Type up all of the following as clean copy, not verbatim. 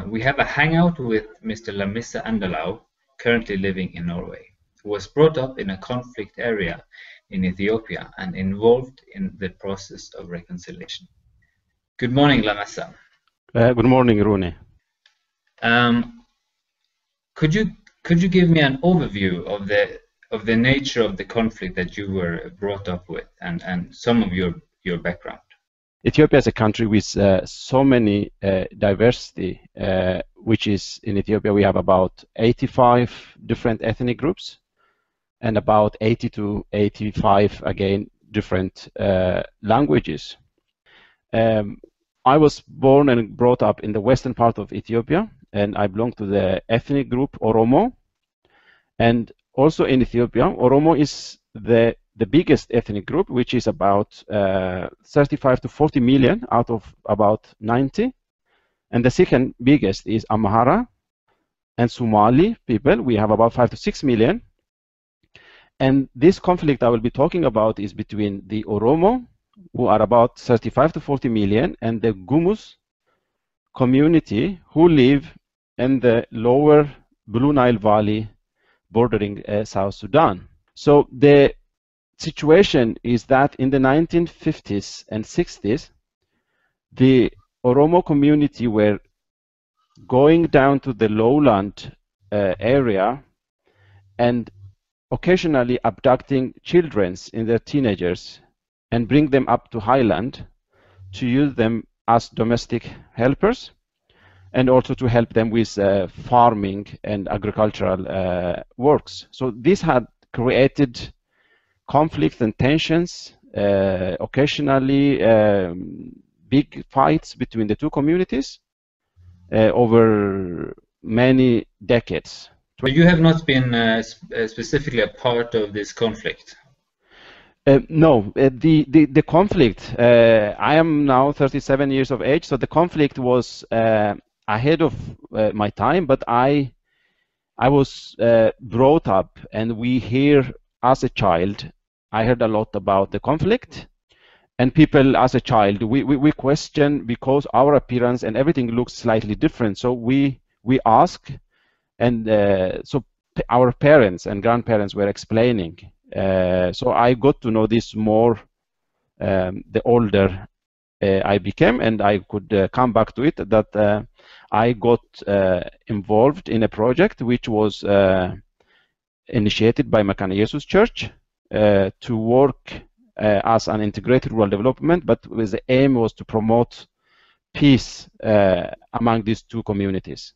We have a hangout with Mr. Lamissa Andalau, currently living in Norway, who was brought up in a conflict area in Ethiopia and involved in the process of reconciliation. Good morning, Lamissa. Good morning, Rune. Could you give me an overview of the nature of the conflict that you were brought up with and some of your background? Ethiopia is a country with so many diversity, which is in Ethiopia we have about 85 different ethnic groups and about 80 to 85 again different languages. I was born and brought up in the western part of Ethiopia, and I belong to the ethnic group Oromo. And also in Ethiopia, Oromo is the biggest ethnic group, which is about 35 to 40 million out of about 90. And the second biggest is Amhara and Somali people. We have about 5 to 6 million. And this conflict I will be talking about is between the Oromo, who are about 35 to 40 million, and the Gumus community who live in the lower Blue Nile Valley bordering South Sudan. So the situation is that in the 1950s and 60s, the Oromo community were going down to the lowland area and occasionally abducting children in their teenagers and bring them up to highland to use them as domestic helpers and also to help them with farming and agricultural works. So this had created conflicts and tensions, occasionally big fights between the two communities over many decades. But you have not been specifically a part of this conflict? No, the conflict, I am now 37 years of age, so the conflict was ahead of my time, but I was brought up, and we hear as a child, I heard a lot about the conflict, and people as a child, we question because our appearance and everything looks slightly different, so we ask, and so our parents and grandparents were explaining. So I got to know this more the older I became, and I could come back to it, that I got involved in a project which was initiated by Mekane Yesus Church to work as an integrated rural development, but with the aim was to promote peace among these two communities.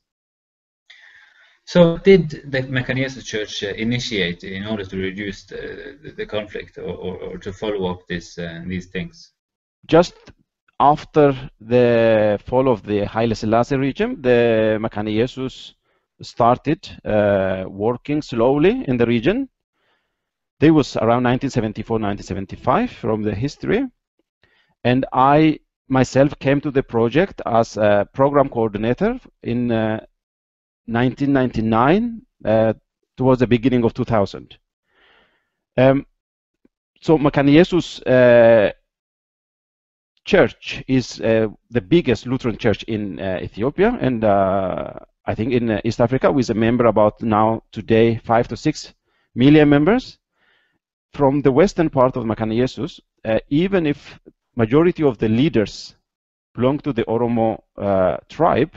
So did the Mekane Yesus Church initiate in order to reduce the conflict or to follow up these things? Just after the fall of the Haile Selassie regime, the Mekane Yesus started working slowly in the region. There was around 1974, 1975 from the history. And I myself came to the project as a program coordinator in 1999 towards the beginning of 2000. So Mekane Yesus church is the biggest Lutheran church in Ethiopia, and I think in East Africa, with a member about now today 5 to 6 million members. From the western part of Mekane Yesus, even if majority of the leaders belong to the Oromo tribe,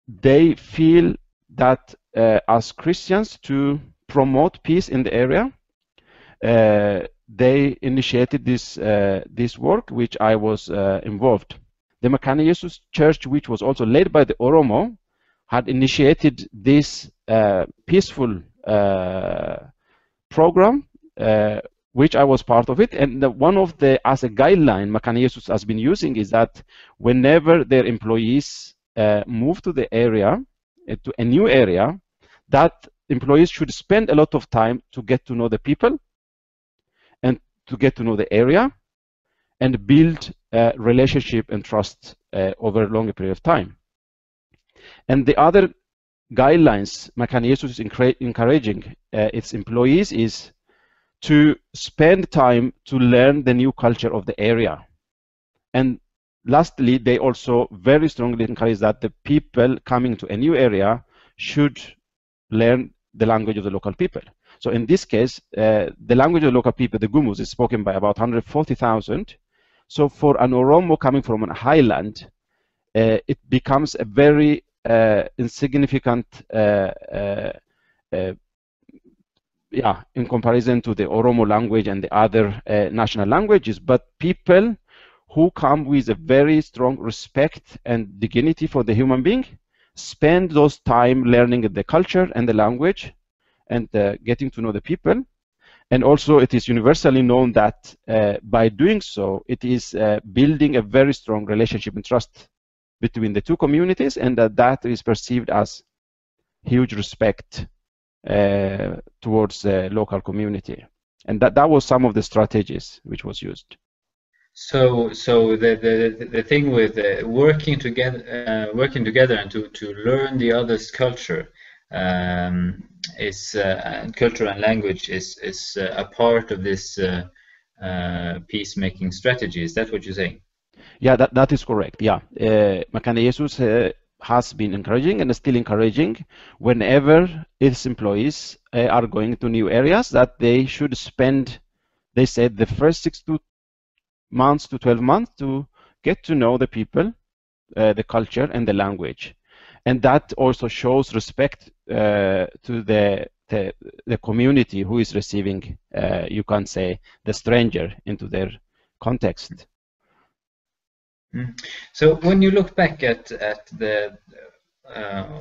they feel that as Christians, to promote peace in the area, they initiated this work, which I was involved. The Mekane Yesus Church, which was also led by the Oromo, had initiated this peaceful program, which I was part of it. And one of the, as a guideline, Mekane Yesus has been using is that whenever their employees move to the area, to a new area, that employees should spend a lot of time to get to know the people and to get to know the area and build relationship and trust over a longer period of time. And the other guidelines Mekane Yesus is encouraging its employees is to spend time to learn the new culture of the area. And lastly, they also very strongly encourage that the people coming to a new area should learn the language of the local people. So in this case, the language of the local people, the Gumuz, is spoken by about 140,000. So for an Oromo coming from a highland, it becomes a very insignificant, in comparison to the Oromo language and the other national languages. But people who come with a very strong respect and dignity for the human being spend those time learning the culture and the language and getting to know the people. And also it is universally known that by doing so, it is building a very strong relationship and trust between the two communities, and that is perceived as huge respect towards the local community. And that was some of the strategies which was used. So the thing with working together and to learn the other's culture is culture and language is a part of this peacemaking strategy. Is that what you're saying? Yeah, that is correct. Yeah, Makane Jesus has been encouraging and is still encouraging whenever its employees are going to new areas that they should spend, they said, the first 6 months to 12 months to get to know the people, the culture, and the language. And that also shows respect to the community who is receiving, you can say, the stranger into their context. So when you look back at the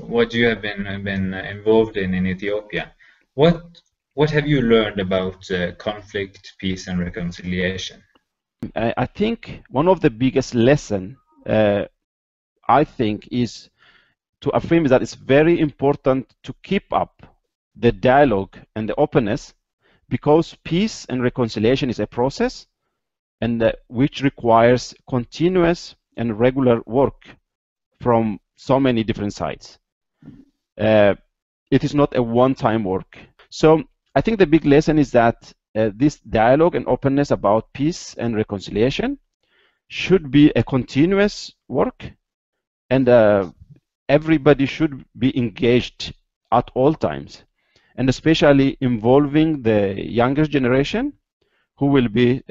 what you have been involved in Ethiopia, what have you learned about conflict, peace, and reconciliation? I think one of the biggest lessons I think is to affirm that it's very important to keep up the dialogue and the openness, because peace and reconciliation is a process and which requires continuous and regular work from so many different sides. It is not a one-time work. So I think the big lesson is that this dialogue and openness about peace and reconciliation should be a continuous work, and everybody should be engaged at all times, and especially involving the younger generation, who will be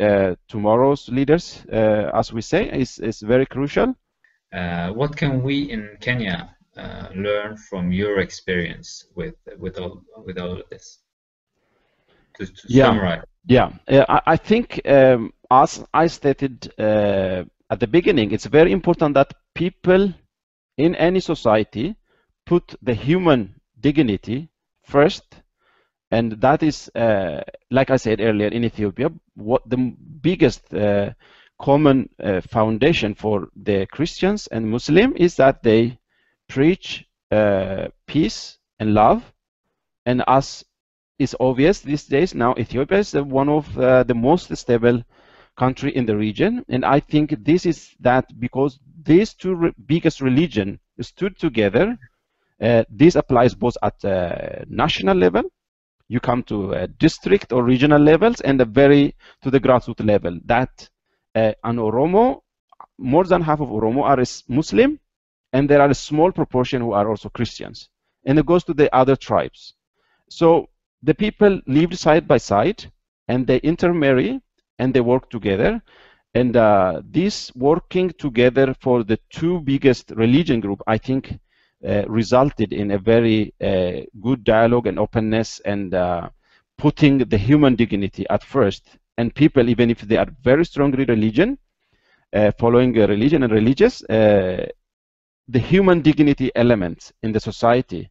tomorrow's leaders, as we say, is very crucial. What can we in Kenya learn from your experience with all of this? To summarize. Yeah, I think as I stated at the beginning, it's very important that people in any society put the human dignity first. And that is, like I said earlier, in Ethiopia, what the biggest common foundation for the Christians and Muslim is that they preach peace and love. And as is obvious these days, now Ethiopia is one of the most stable country in the region. And I think this is that because these two biggest religions stood together, this applies both at national level. You come to district or regional levels, and to the grassroots level. That an Oromo, more than half of Oromo are Muslim, and there are a small proportion who are also Christians. And it goes to the other tribes. So the people lived side by side, and they intermarry, and they work together. And this working together for the two biggest religion group, I think, resulted in a very good dialogue and openness, and putting the human dignity at first. And people, even if they are very strongly following a religion and religious, the human dignity element in the society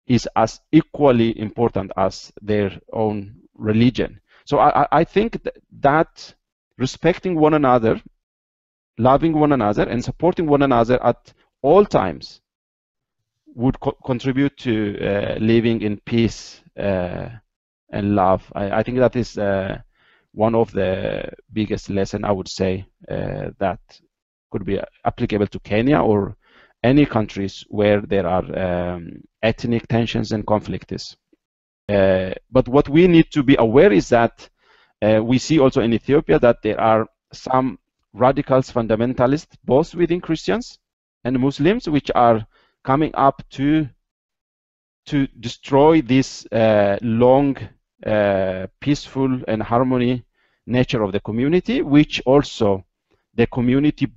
is as equally important as their own religion. So I think that respecting one another, loving one another, and supporting one another at all times would contribute to living in peace and love. I think that is one of the biggest lessons, I would say, that could be applicable to Kenya or any countries where there are ethnic tensions and conflicts. But what we need to be aware is that we see also in Ethiopia that there are some radicals, fundamentalists, both within Christians and Muslims, which are coming up to destroy this long, peaceful and harmony nature of the community, which also the community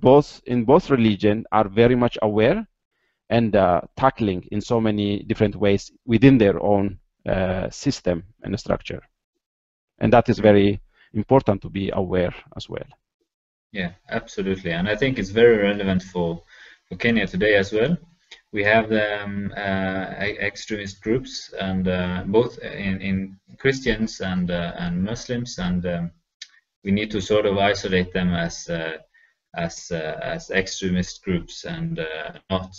in both religion are very much aware and tackling in so many different ways within their own system and structure. And that is very important to be aware as well. Yeah, absolutely. And I think it's very relevant for Kenya today as well. We have extremist groups, and both in Christians and Muslims, and we need to sort of isolate them as extremist groups and not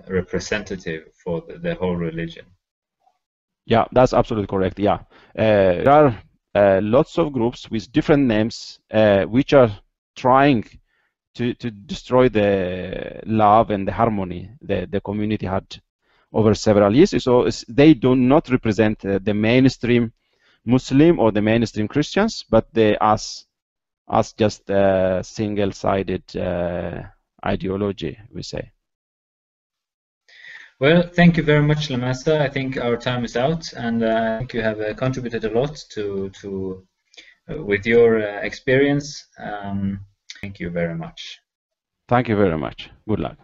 representative for the whole religion. Yeah, that's absolutely correct. Yeah, there are lots of groups with different names which are trying to destroy the love and the harmony the community had over several years. So they do not represent the mainstream Muslim or the mainstream Christians, but they as just a single-sided ideology, we say. Well, thank you very much, Lamassa. I think our time is out, and I think you have contributed a lot to with your experience. Thank you very much. Thank you very much. Good luck.